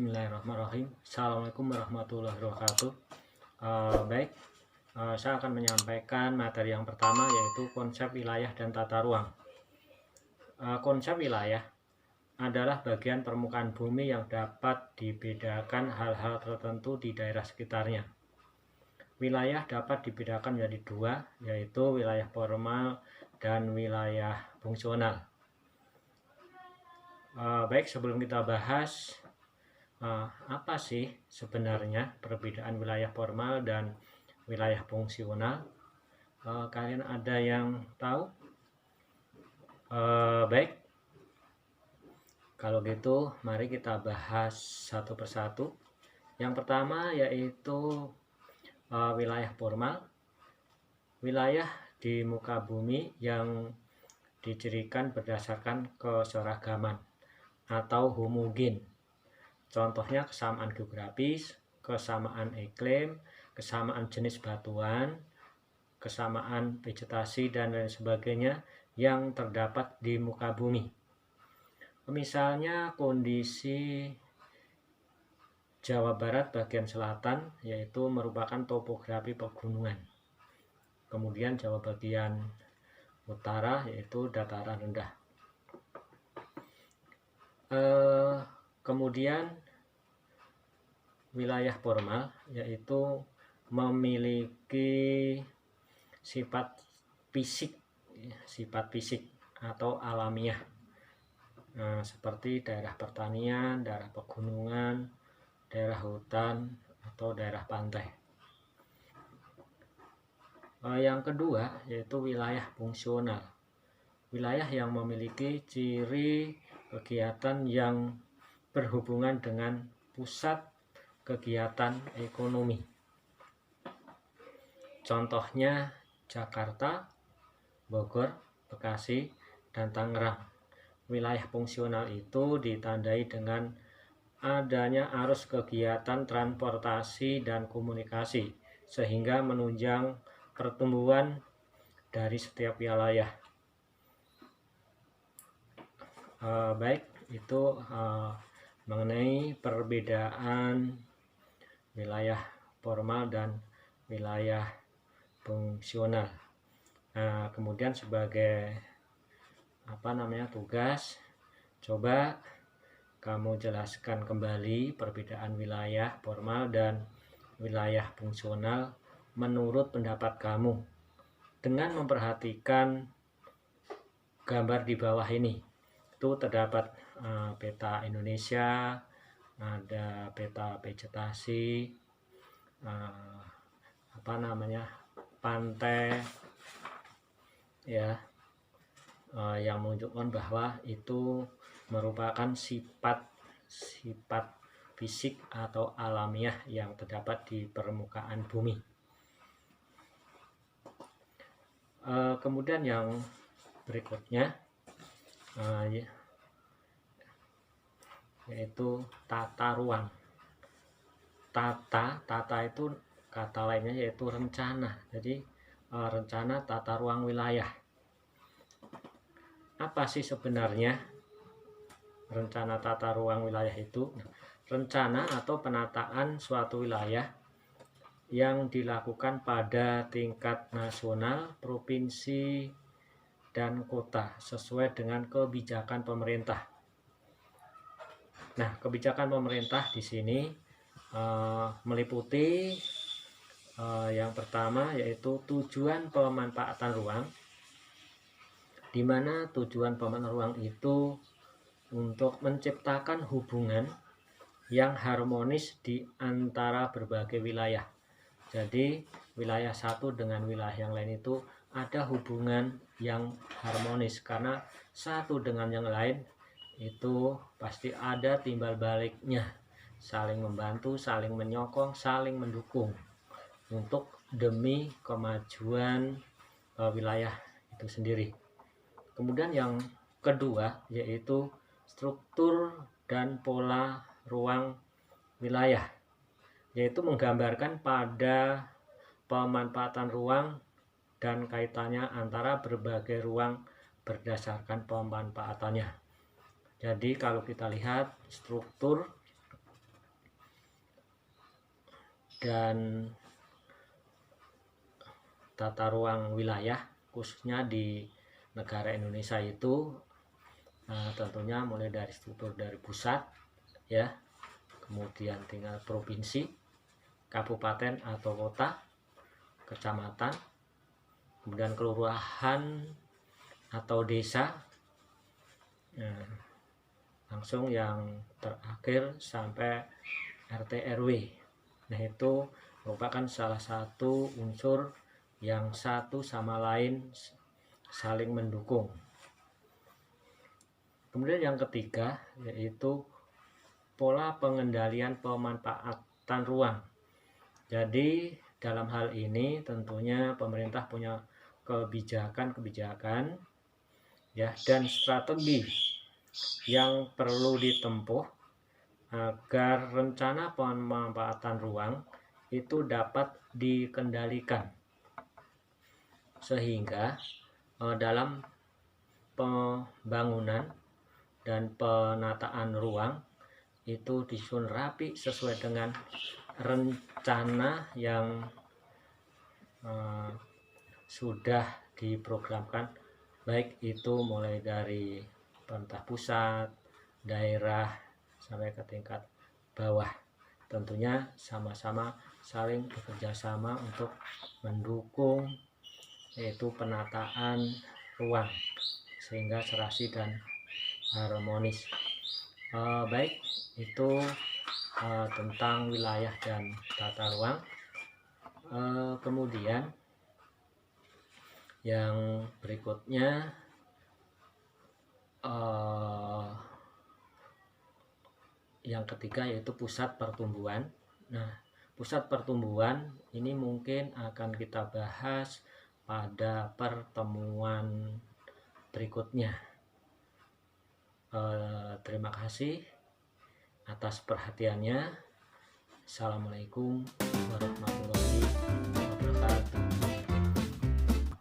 Bismillahirrahmanirrahim. Assalamualaikum warahmatullahi wabarakatuh. Saya akan menyampaikan materi yang pertama, yaitu konsep wilayah dan tata ruang. Konsep wilayah adalah bagian permukaan bumi yang dapat dibedakan hal-hal tertentu di daerah sekitarnya. Wilayah dapat dibedakan menjadi dua, yaitu wilayah formal dan wilayah fungsional. Sebelum kita bahas apa sih sebenarnya perbedaan wilayah formal dan wilayah fungsional, kalian ada yang tahu? Kalau gitu mari kita bahas satu persatu. Yang pertama yaitu wilayah formal. Wilayah di muka bumi yang dicirikan berdasarkan keseragaman atau homogen. Contohnya kesamaan geografis, kesamaan iklim, kesamaan jenis batuan, kesamaan vegetasi, dan lain sebagainya yang terdapat di muka bumi. Misalnya kondisi Jawa Barat bagian selatan, yaitu merupakan topografi pegunungan. Kemudian Jawa bagian utara yaitu dataran rendah. Kemudian wilayah formal yaitu memiliki sifat fisik atau alamiah, seperti daerah pertanian, daerah pegunungan, daerah hutan, atau daerah pantai. Yang kedua yaitu wilayah fungsional. Wilayah yang memiliki ciri kegiatan yang berhubungan dengan pusat kegiatan ekonomi. Contohnya Jakarta, Bogor, Bekasi, dan Tangerang. Wilayah fungsional itu ditandai dengan adanya arus kegiatan transportasi dan komunikasi, sehingga menunjang pertumbuhan dari setiap wilayah. Itu mengenai perbedaan wilayah formal dan wilayah fungsional. Kemudian sebagai tugas, coba kamu jelaskan kembali perbedaan wilayah formal dan wilayah fungsional menurut pendapat kamu dengan memperhatikan gambar di bawah ini. Itu terdapat peta Indonesia, ada peta vegetasi, pantai, yang menunjukkan bahwa itu merupakan sifat fisik atau alamiah yang terdapat di permukaan bumi. Kemudian yang berikutnya yaitu tata ruang. Tata itu kata lainnya yaitu rencana. Jadi rencana tata ruang wilayah. Apa sih sebenarnya rencana tata ruang wilayah itu? Rencana atau penataan suatu wilayah yang dilakukan pada tingkat nasional, provinsi, dan kota sesuai dengan kebijakan pemerintah. Nah, kebijakan pemerintah di sini meliputi yang pertama yaitu tujuan pemanfaatan ruang, di mana tujuan pemanfaatan ruang itu untuk menciptakan hubungan yang harmonis di antara berbagai wilayah. Jadi wilayah satu dengan wilayah yang lain itu ada hubungan yang harmonis, karena satu dengan yang lain itu pasti ada timbal baliknya, saling membantu, saling menyokong, saling mendukung untuk demi kemajuan wilayah itu sendiri. Kemudian yang kedua yaitu struktur dan pola ruang wilayah, yaitu menggambarkan pada pemanfaatan ruang dan kaitannya antara berbagai ruang berdasarkan pemanfaatannya. Jadi kalau kita lihat struktur dan tata ruang wilayah khususnya di negara Indonesia itu tentunya mulai dari struktur dari pusat ya, kemudian tinggal provinsi, kabupaten atau kota, kecamatan, kemudian kelurahan atau desa, langsung yang terakhir sampai RT RW. Nah, itu merupakan salah satu unsur yang satu sama lain saling mendukung. Kemudian yang ketiga yaitu pola pengendalian pemanfaatan ruang. Jadi dalam hal ini tentunya pemerintah punya kebijakan ya dan strategi yang perlu ditempuh agar rencana pemanfaatan ruang itu dapat dikendalikan, sehingga dalam pembangunan dan penataan ruang itu disusun rapi sesuai dengan rencana yang sudah diprogramkan, baik itu mulai dari pemerintah pusat, daerah, sampai ke tingkat bawah. Tentunya sama-sama saling bekerja sama untuk mendukung yaitu penataan ruang sehingga serasi dan harmonis. Baik, itu tentang wilayah dan tata ruang. Kemudian yang berikutnya yang ketiga yaitu pusat pertumbuhan. Nah, pusat pertumbuhan ini mungkin akan kita bahas pada pertemuan berikutnya. Terima kasih atas perhatiannya. Assalamualaikum warahmatullahi wabarakatuh.